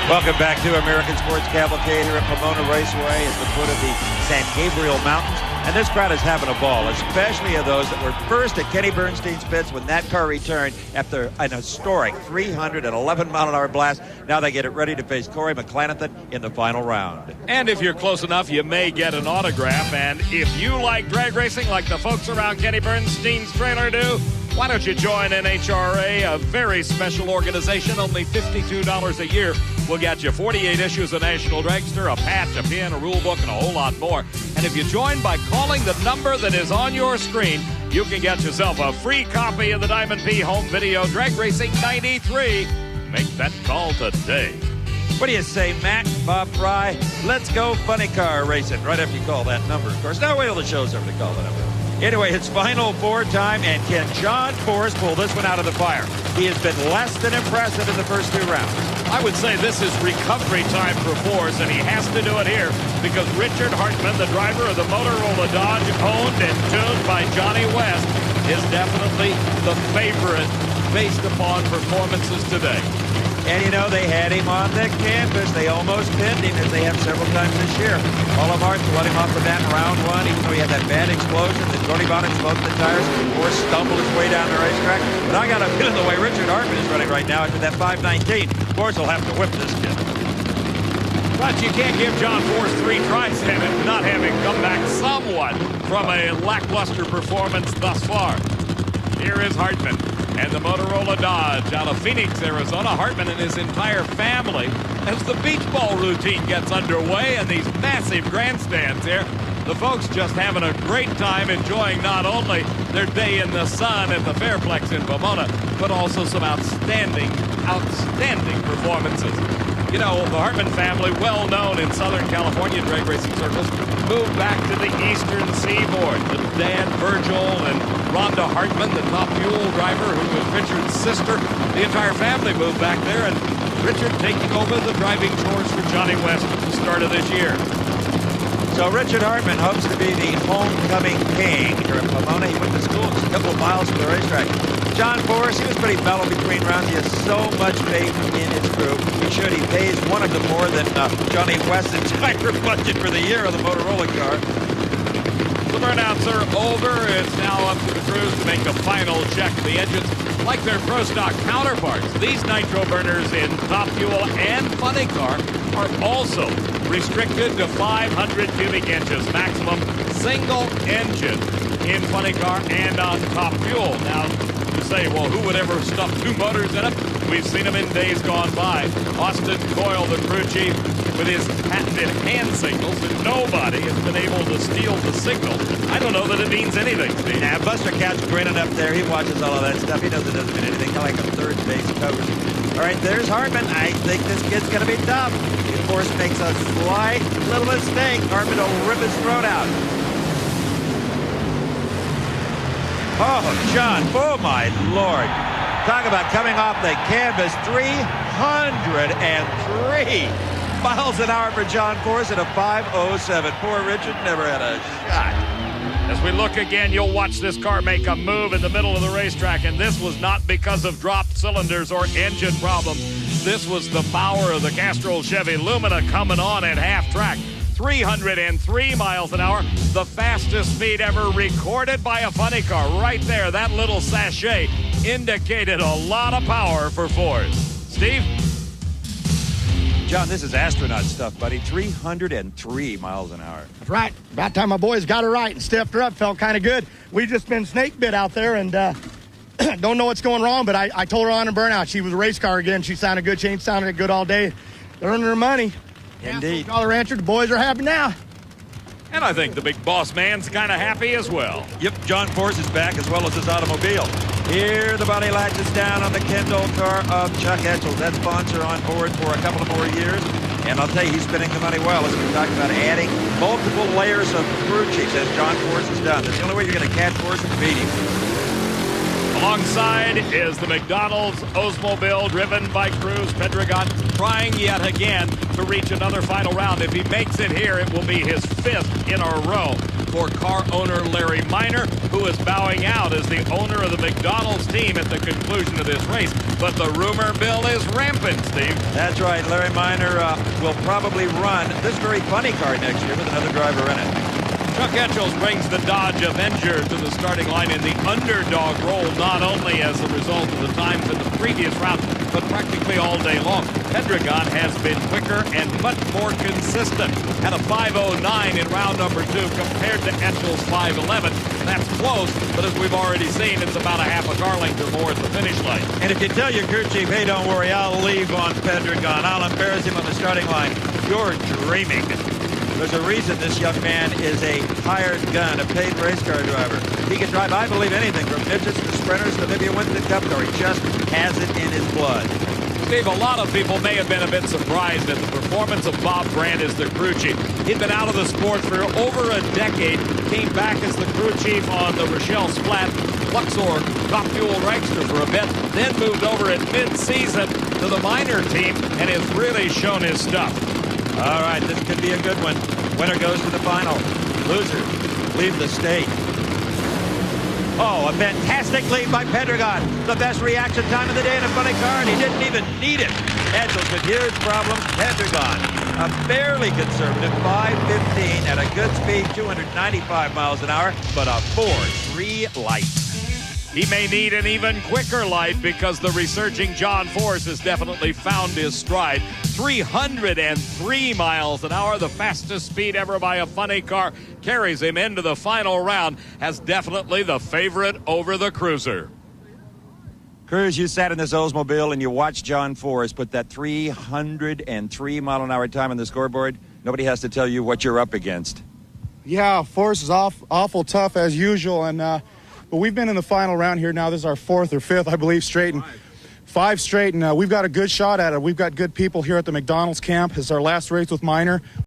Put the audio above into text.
Welcome back to American Sports Cavalcade here at Pomona Raceway at the foot of the San Gabriel Mountains. And this crowd is having a ball, especially of those that were first at Kenny Bernstein's pits when that car returned after an historic 311-mile-an-hour blast. Now they get it ready to face Corey McClanathan in the final round. And if you're close enough, you may get an autograph. And if you like drag racing like the folks around Kenny Bernstein's trailer do, why don't you join NHRA, a very special organization, only $52 a year. We'll get you 48 issues of National Dragster, a patch, a pin, a rule book, and a whole lot more. And if you join by calling the number that is on your screen, you can get yourself a free copy of the Diamond P Home Video Drag Racing 93. Make that call today. What do you say, Matt, Bob Fry? Let's go funny car racing right after you call that number, of course. Now wait till the show's over to call the number. Anyway, it's Final Four time, and can John Forrest pull this one out of the fire? He has been less than impressive in the first two rounds. I would say this is recovery time for Forrest, and he has to do it here because Richard Hartman, the driver of the Motorola Dodge, owned and tuned by Johnny West, is definitely the favorite based upon performances today. And, you know, they had him on the canvas. They almost pinned him, as they have several times this year. Paula Martin let him off the bat in round one, even though he had that bad explosion. Then Tony Bonnet smoked the tires. Forrest stumbled his way down the racetrack. But I got a feeling the way Richard Hartman is running right now after that 519, Forrest will have to whip this kid. But you can't give John Forrest 3 tries at it, not having come back somewhat from a lackluster performance thus far. Here is Hartman and the Motorola Dodge out of Phoenix, Arizona. Hartman and his entire family as the beach ball routine gets underway and these massive grandstands here. The folks just having a great time enjoying not only their day in the sun at the Fairplex in Pomona, but also some outstanding performances. You know, the Hartman family, well known in Southern California drag racing circles, moved back to the eastern seaboard. The dad, Virgil, and Rhonda Hartman, the top fuel driver, who was Richard's sister. The entire family moved back there, and Richard taking over the driving chores for Johnny West at the start of this year. So Richard Hartman hopes to be the homecoming king here at Pomona. He went to school just a couple of miles from the racetrack. John Forrest, he was pretty mellow between rounds. He has so much faith in his crew. He should. He pays one of them more than Johnny West's entire budget for the year of the Motorola car. The burnouts are over. It's now up to the crews to make the final check. The engines, like their Pro Stock counterparts, these nitro burners in Top Fuel and Funny Car are also restricted to 500 cubic inches maximum single engine in Funny Car and on Top Fuel. Now, you say, well, who would ever stuff 2 motors in it? We've seen them in days gone by. Austin Coyle, the crew chief, with his patented hand signals, and nobody has been able to steal the signal. I don't know that it means anything, Steve. Yeah, Buster Cat's grinning up there. He watches all of that stuff. He knows it doesn't mean anything. Kind of like a third base coach. All right, there's Hartman. I think this kid's going to be tough. If Forrest makes a slight little mistake, Hartman will rip his throat out. Oh, John. Oh, my Lord. Talk about coming off the canvas. 303 miles an hour for John Forrest at a 5:07. Poor Richard never had a shot. As we look again, you'll watch this car make a move in the middle of the racetrack, and this was not because of dropped cylinders or engine problems. This was the power of the Castrol Chevy Lumina coming on at half track. 303 miles an hour, the fastest speed ever recorded by a funny car. Right there, that little sachet indicated a lot of power for Forrest. Steve? John, this is astronaut stuff, buddy. 303 miles an hour. That's right. About time my boys got her right and stepped her up. Felt kind of good. We've just been snake bit out there and don't know what's going wrong, but I told her on a burnout. She was a race car again. She sounded good. She ain't sounded good all day. They're earning her money. Indeed. Dollar Rancher, the boys are happy now. And I think the big boss man's kind of happy as well. Yep, John Forrest is back as well as his automobile. Here the body latches down on the Kendall car of Chuck Etchell. That sponsor on board for a couple of more years. And I'll tell you, he's spending the money well as we talked about adding multiple layers of crew chiefs as John Forrest has done. That's the only way you're going to catch Forrest and beat him. Alongside is the McDonald's Oldsmobile driven by Cruz Pedregon, trying yet again to reach another final round. If he makes it here, it will be his 5th in a row. for car owner Larry Miner, who is bowing out as the owner of the McDonald's team at the conclusion of this race. But the rumor mill is rampant, Steve. That's right. Larry Miner will probably run this very funny car next year with another driver in it. Chuck Etchells brings the Dodge Avenger to the starting line in the underdog role, not only as a result of the times in the previous round, but practically all day long. Pedregon has been quicker and much more consistent. Had a 5:09 in round number 2 compared to Etchells' 5:11. That's close, but as we've already seen, it's about a half a car length or more at the finish line. And if you tell your crew chief, hey, don't worry, I'll leave on Pedregon, I'll embarrass him on the starting line, you're dreaming. There's a reason this young man is a hired gun, a paid race car driver. He can drive, I believe, anything from midgets to sprinters to maybe a Winston Cup car. He just has it in his blood. Steve, a lot of people may have been a bit surprised at the performance of Bob Brandt as the crew chief. He'd been out of the sport for over a decade, came back as the crew chief on the Rochelle Splat Luxor Top Fuel Dragster for a bit, then moved over at mid-season to the minor team and has really shown his stuff. All right, this could be a good one. Winner goes to the final. Loser, leave the state. Oh, a fantastic lead by Pedregon. The best reaction time of the day in a funny car, and he didn't even need it. Etchells with huge problems. Pedregon, a fairly conservative 5:15 at a good speed, 295 miles an hour, but a 4.3 light. He may need an even quicker light because the resurging John Force has definitely found his stride. 303 miles an hour, the fastest speed ever by a funny car, carries him into the final round as definitely the favorite over the Cruiser. Cruz, you sat in this Oldsmobile and you watched John Force put that 303 mile an hour time on the scoreboard. Nobody has to tell you what you're up against. Yeah, Force is awful tough as usual, and but we've been in the final round here now. This is our 4th or 5th, I believe, straight, and 5 straight, and we've got a good shot at it. We've got good people here at the McDonald's camp. It's our last race with Miner.